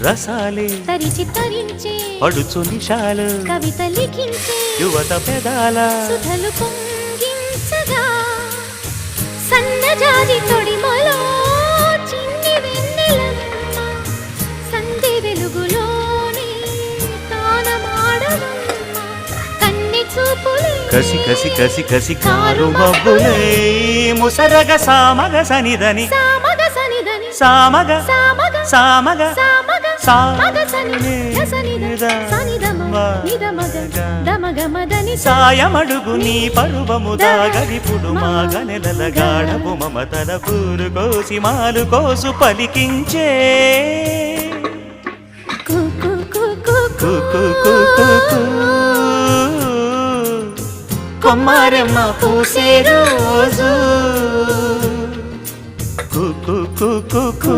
రసాలే తరిచి తరించే పడుచు నిషాలు కవిత లిఖించే యువత పెదాల సుధలు పొంగించగా సన్నజాజి తొడిమలో చిన్ని వెన్నెలమ్మ సంధి వెలుగులోని తానమాడవమ్మ కన్నె చూపులే కసి కసి కసి కసి కారు మబ్బులై ముసరగ సామగ సనిదని సామగ సనిదని సామగ సామగ సామగ సామగ సామగ సని సనిద సనిదమ నిదమగ దమగ మదని సాయమడుగు నీ పరువము దాగరిపుడు మాగనెలల గాఢపు మమతల పూరు కోసి మాలు కోసు పలికించే కు కు కు కు కు కు కు కు కు. కొమ్మారెమ్మ పూసే రోజు కు కు కు కు కు.